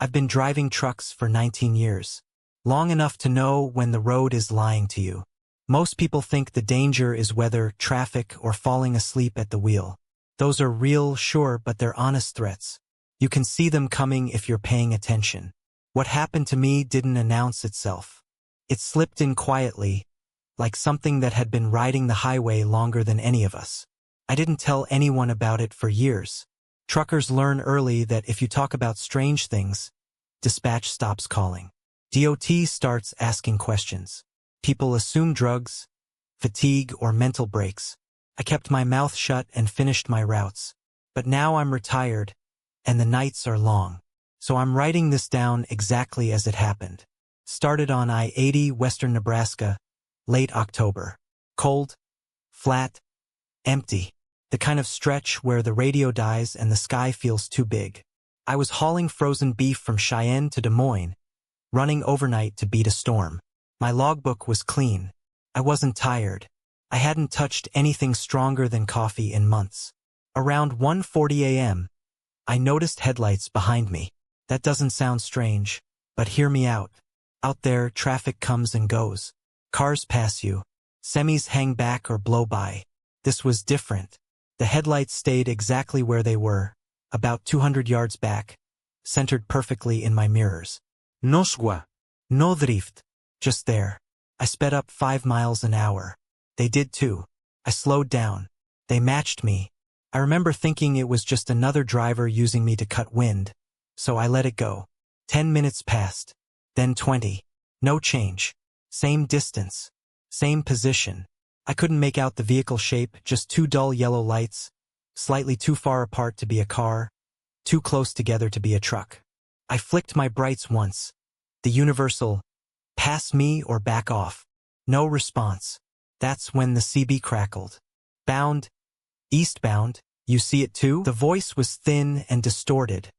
I've been driving trucks for 19 years. Long enough to know when the road is lying to you. Most people think the danger is weather, traffic, or falling asleep at the wheel. Those are real, sure, but they're honest threats. You can see them coming if you're paying attention. What happened to me didn't announce itself. It slipped in quietly, like something that had been riding the highway longer than any of us. I didn't tell anyone about it for years. Truckers learn early that if you talk about strange things, dispatch stops calling. DOT starts asking questions. People assume drugs, fatigue, or mental breaks. I kept my mouth shut and finished my routes. But now I'm retired, and the nights are long. So I'm writing this down exactly as it happened. Started on I-80, western Nebraska, late October. Cold, flat, empty. The kind of stretch where the radio dies and the sky feels too big. I was hauling frozen beef from Cheyenne to Des Moines, running overnight to beat a storm. My logbook was clean. I wasn't tired. I hadn't touched anything stronger than coffee in months. Around 1:40 a.m., I noticed headlights behind me. That doesn't sound strange, but hear me out. Out there, traffic comes and goes. Cars pass you. Semis hang back or blow by. This was different. The headlights stayed exactly where they were, about 200 yards back, centered perfectly in my mirrors. No szła. No drift. Just there. I sped up 5 miles an hour. They did too. I slowed down. They matched me. I remember thinking it was just another driver using me to cut wind, so I let it go. 10 minutes passed. Then 20. No change. Same distance. Same position. I couldn't make out the vehicle shape, just two dull yellow lights, slightly too far apart to be a car, too close together to be a truck. I flicked my brights once. The universal, pass me or back off. No response. That's when the CB crackled. Bound. Eastbound. You see it too? The voice was thin and distorted,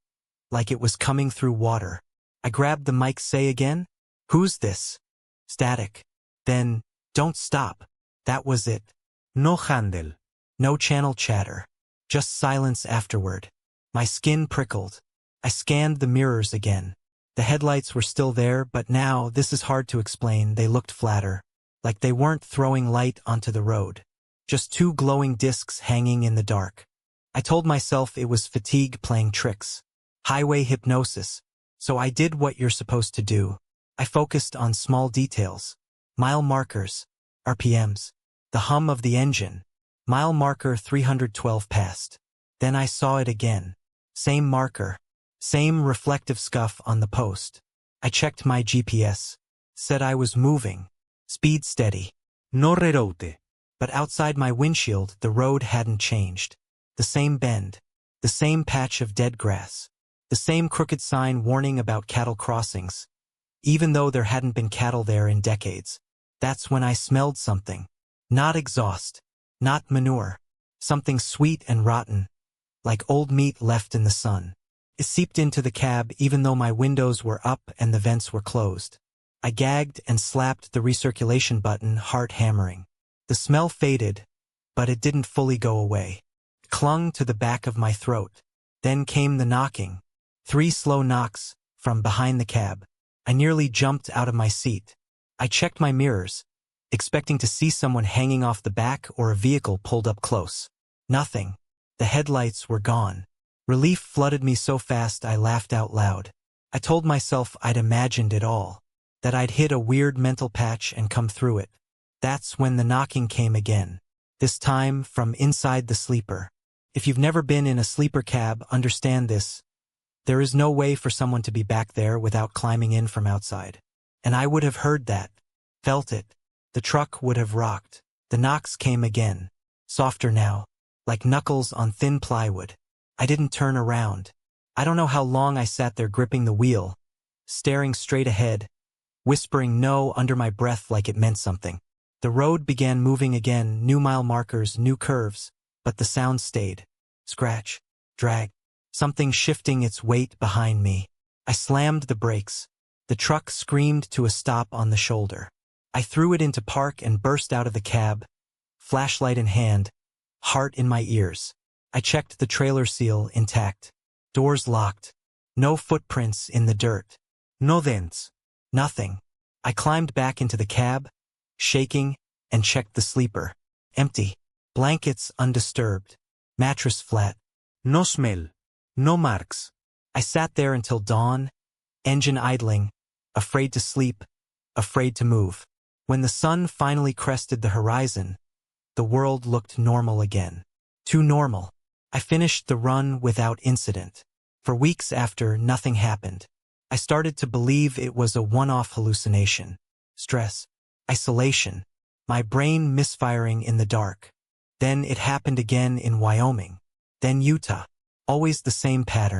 like it was coming through water. I grabbed the mic. Say again? Who's this? Static. Then, don't stop. That was it. No handle. No channel chatter. Just silence afterward. My skin prickled. I scanned the mirrors again. The headlights were still there, but now, this is hard to explain, they looked flatter. Like they weren't throwing light onto the road. Just two glowing discs hanging in the dark. I told myself it was fatigue playing tricks. Highway hypnosis. So I did what you're supposed to do. I focused on small details. Mile markers. RPMs. The hum of the engine. Mile marker 312 passed. Then I saw it again. Same marker. Same reflective scuff on the post. I checked my GPS. Said I was moving. Speed steady. No reroute. But outside my windshield, the road hadn't changed. The same bend. The same patch of dead grass. The same crooked sign warning about cattle crossings. Even though there hadn't been cattle there in decades. That's when I smelled something. Not exhaust. Not manure. Something sweet and rotten. Like old meat left in the sun. It seeped into the cab even though my windows were up and the vents were closed. I gagged and slapped the recirculation button, heart hammering. The smell faded, but it didn't fully go away. It clung to the back of my throat. Then came the knocking. 3 slow knocks, from behind the cab. I nearly jumped out of my seat. I checked my mirrors, expecting to see someone hanging off the back or a vehicle pulled up close. Nothing. The headlights were gone. Relief flooded me so fast I laughed out loud. I told myself I'd imagined it all. That I'd hit a weird mental patch and come through it. That's when the knocking came again. This time from inside the sleeper. If you've never been in a sleeper cab, understand this. There is no way for someone to be back there without climbing in from outside. And I would have heard that. Felt it. The truck would have rocked. The knocks came again. Softer now. Like knuckles on thin plywood. I didn't turn around. I don't know how long I sat there gripping the wheel, staring straight ahead, whispering no under my breath like it meant something. The road began moving again, new mile markers, new curves, but the sound stayed. Scratch, drag, something shifting its weight behind me. I slammed the brakes. The truck screamed to a stop on the shoulder. I threw it into park and burst out of the cab, flashlight in hand, heart in my ears. I checked the trailer seal intact. Doors locked. No footprints in the dirt. No dents. Nothing. I climbed back into the cab, shaking, and checked the sleeper. Empty. Blankets undisturbed. Mattress flat. No smell. No marks. I sat there until dawn, engine idling, afraid to sleep, afraid to move. When the sun finally crested the horizon, the world looked normal again. Too normal. I finished the run without incident. For weeks after, nothing happened. I started to believe it was a one-off hallucination. Stress. Isolation. My brain misfiring in the dark. Then it happened again in Wyoming. Then Utah. Always the same pattern.